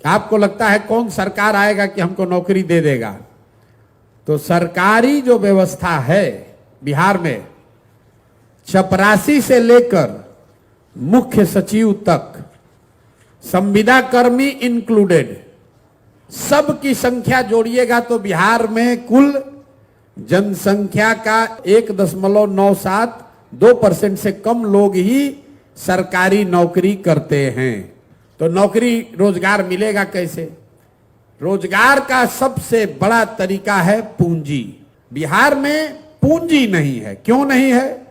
आपको लगता है कौन सरकार आएगा कि हमको नौकरी दे देगा? तो सरकारी जो व्यवस्था है बिहार में, चपरासी से लेकर मुख्य सचिव तक, संविदा कर्मी इंक्लूडेड, सबकी संख्या जोड़िएगा तो बिहार में कुल जनसंख्या का 1.97-2% से कम लोग ही सरकारी नौकरी करते हैं। तो नौकरी रोजगार मिलेगा कैसे? रोजगार का सबसे बड़ा तरीका है पूंजी। बिहार में पूंजी नहीं है। क्यों नहीं है?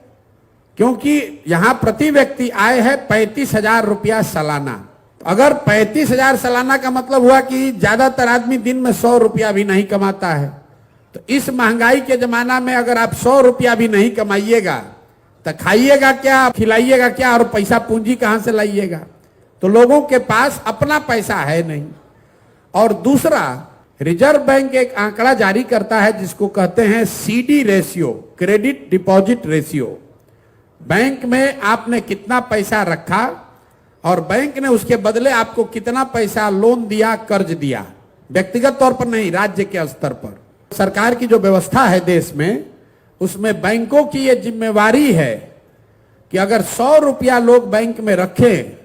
क्योंकि यहां प्रति व्यक्ति आय है 35,000 रुपया सालाना। अगर 35,000 सालाना का मतलब हुआ कि ज्यादातर आदमी दिन में 100 रुपया भी नहीं कमाता है। तो इस महंगाई के जमाना में अगर आप 100 रुपया भी नहीं कमाइएगा तो खाइएगा क्या, खिलाइएगा क्या, और पैसा पूंजी कहां से लाइएगा? तो लोगों के पास अपना पैसा है नहीं। और दूसरा, रिजर्व बैंक एक आंकड़ा जारी करता है जिसको कहते हैं CD ratio, credit deposit ratio. Bank में आपने कितना पैसा रखा और बैंक ने उसके बदले आपको कितना पैसा लोन दिया, कर्ज दिया, व्यक्तिगत तौर पर नहीं, राज्य के स्तर पर। सरकार की जो व्यवस्था है देश में, उसमें बैंकों की ये जिम्मेवारी है कि अगर 100 रुपया लोग बैंक में रखें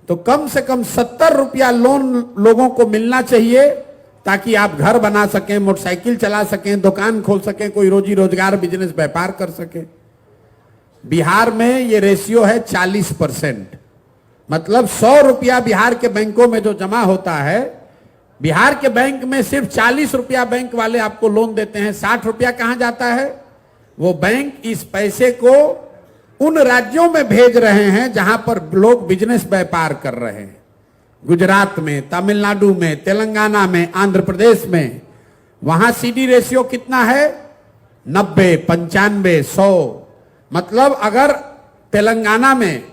तो कम से कम 70 रुपया लोन लोगों को मिलना चाहिए, ताकि आप घर बना सकें, मोटरसाइकिल चला सकें, दुकान खोल सकें, कोई रोजी रोजगार बिजनेस व्यापार कर सकें। बिहार में ये रेशियो है 40%। मतलब 100 रुपया बिहार के बैंकों में जो जमा होता है, बिहार के बैंक में सिर्फ 40 रुपया बैंक वाले आपको लोन देते हैं। 60 रुपया कहां जाता है? वो बैंक इस पैसे को उन राज्यों में भेज रहे हैं जहां पर लोग बिजनेस व्यापार कर रहे हैं। गुजरात में, तमिलनाडु में, तेलंगाना में, आंध्र प्रदेश में। वहां सीडी रेशियो कितना है? 90, 95, 100। मतलब अगर तेलंगाना में,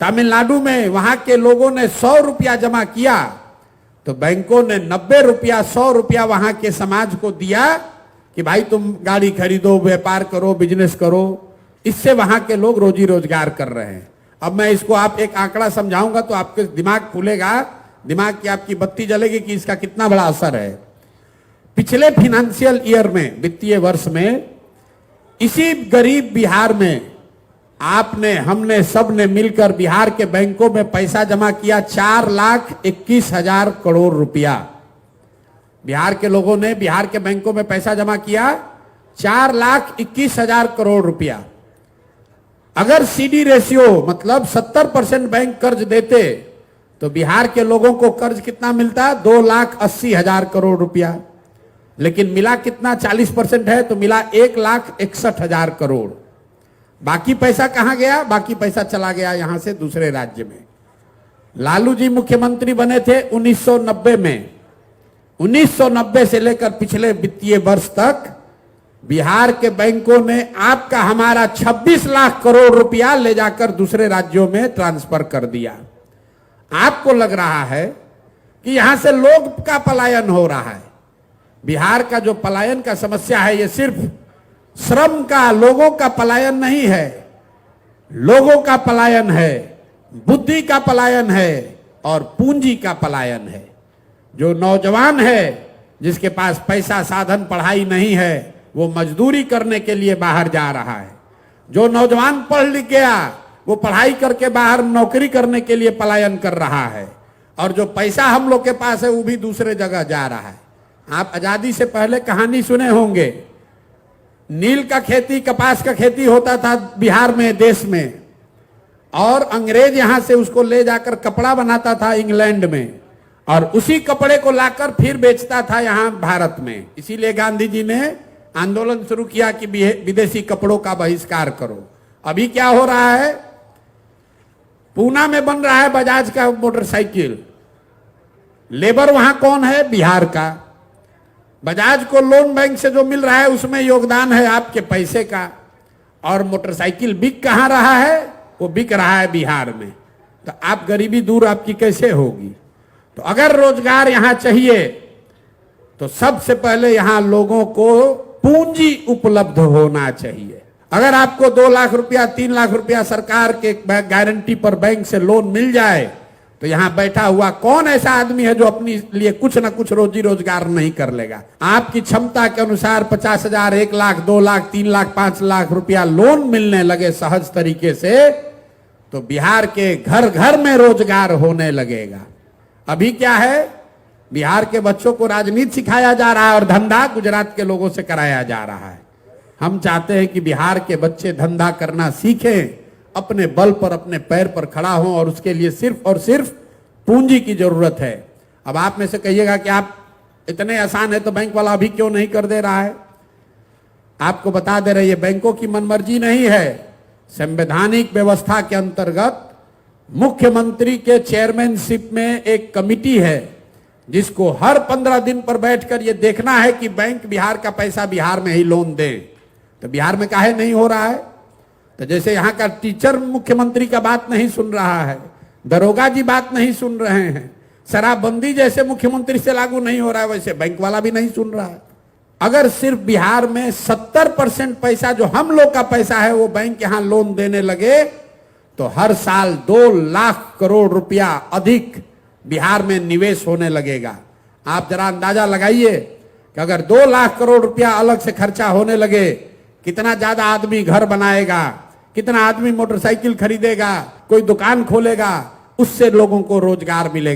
तमिलनाडु में वहां के लोगों ने 100 रुपया जमा किया तो बैंकों ने 90 रुपया, 100 रुपया वहां के समाज को दिया कि भाई तुम गाड़ी खरीदो, व्यापार करो, बिजनेस करो। इससे वहां के लोग रोजी रोजगार कर रहे हैं। अब मैं इसको आप एक आंकड़ा समझाऊंगा तो आपके दिमाग खुलेगा, दिमाग की आपकी बत्ती जलेगी कि इसका कितना बड़ा असर है। पिछले फाइनेंशियल ईयर में, वित्तीय वर्ष में, इसी गरीब बिहार में आपने, हमने, सबने मिलकर बिहार के बैंकों में पैसा जमा किया 4,21,000 करोड़ रुपया। बिहार के लोगों ने बिहार के बैंकों में पैसा जमा किया 4,21,000 करोड़ रुपया। अगर सीडी रेशियो मतलब 70% बैंक कर्ज देते तो बिहार के लोगों को कर्ज कितना मिलता? 2,80,000 करोड़ रुपया। लेकिन मिला कितना? 40% है तो मिला 1,61,000 करोड़। बाकी पैसा कहां गया? बाकी पैसा चला गया यहां से दूसरे राज्य में। लालू जी मुख्यमंत्री बने थे 1990 में। 1990 से लेकर पिछले वित्तीय वर्ष तक बिहार के बैंकों ने आपका, हमारा 26 लाख करोड़ रुपया ले जाकर दूसरे राज्यों में ट्रांसफर कर दिया। आपको लग रहा है कि यहां से लोग का पलायन हो रहा है। बिहार का जो पलायन का समस्या है, ये सिर्फ श्रम का, लोगों का पलायन नहीं है। लोगों का पलायन है, बुद्धि का पलायन है और पूंजी का पलायन है। जो नौजवान है, जिसके पास पैसा, साधन, पढ़ाई नहीं है, वो मजदूरी करने के लिए बाहर जा रहा है। जो नौजवान पढ़ लिख गया, वो पढ़ाई करके बाहर नौकरी करने के लिए पलायन कर रहा है। और जो पैसा हम लोग के पास है वो भी दूसरे जगह जा रहा है। आप आजादी से पहले कहानी सुने होंगे, नील का खेती, कपास का खेती होता था बिहार में, देश में, और अंग्रेज यहां से उसको ले जाकर कपड़ा बनाता था इंग्लैंड में, और उसी कपड़े को लाकर फिर बेचता था यहां भारत में। इसीलिए गांधी जी ने आंदोलन शुरू किया कि विदेशी कपड़ों का बहिष्कार करो। अभी क्या हो रहा है? पूना में बन रहा है बजाज का मोटरसाइकिल। लेबर वहां कौन है? बिहार का। बजाज को लोन बैंक से जो मिल रहा है उसमें योगदान है आपके पैसे का। और मोटरसाइकिल बिक कहां रहा है? वो बिक रहा है बिहार में। तो आप गरीबी दूर आपकी कैसे होगी? तो अगर रोजगार यहां चाहिए तो सबसे पहले यहां लोगों को पूंजी उपलब्ध होना चाहिए। अगर आपको 2 लाख रुपया, 3 लाख रुपया सरकार के गारंटी पर बैंक से लोन मिल जाए तो यहां बैठा हुआ कौन ऐसा आदमी है जो अपने लिए कुछ ना कुछ रोजी रोजगार नहीं कर लेगा? आपकी क्षमता के अनुसार 50,000, 1 लाख, 2 लाख, 3 लाख, 5 लाख रुपया लोन मिलने लगे सहज तरीके से, तो बिहार के घर घर में रोजगार होने लगेगा। अभी क्या है, बिहार के बच्चों को राजनीति सिखाया जा रहा है और धंधा गुजरात के लोगों से कराया जा रहा है। हम चाहते हैं कि बिहार के बच्चे धंधा करना सीखें, अपने बल पर अपने पैर पर खड़ा हों, और उसके लिए सिर्फ और सिर्फ पूंजी की जरूरत है। अब आप में से कहिएगा कि आप इतने आसान है तो बैंक वाला अभी क्यों नहीं कर दे रहा है? आपको बता दे रहे, ये बैंकों की मनमर्जी नहीं है। संवैधानिक व्यवस्था के अंतर्गत मुख्यमंत्री के चेयरमैनशिप में एक कमिटी है जिसको हर 15 दिन पर बैठकर यह देखना है कि बैंक बिहार का पैसा बिहार में ही लोन दे। तो बिहार में काहे नहीं हो रहा है? तो जैसे यहां का टीचर मुख्यमंत्री का बात नहीं सुन रहा है, दरोगा जी बात नहीं सुन रहे हैं, शराबबंदी जैसे मुख्यमंत्री से लागू नहीं हो रहा है, वैसे बैंक वाला भी नहीं सुन रहा है। अगर सिर्फ बिहार में 70% पैसा जो हम लोग का पैसा है वो बैंक यहां लोन देने लगे तो हर साल 2 लाख करोड़ रुपया अधिक बिहार में निवेश होने लगेगा। आप जरा अंदाजा लगाइए कि अगर 2 लाख करोड़ रुपया अलग से खर्चा होने लगे, कितना ज्यादा आदमी घर बनाएगा, कितना आदमी मोटरसाइकिल खरीदेगा, कोई दुकान खोलेगा, उससे लोगों को रोजगार मिलेगा।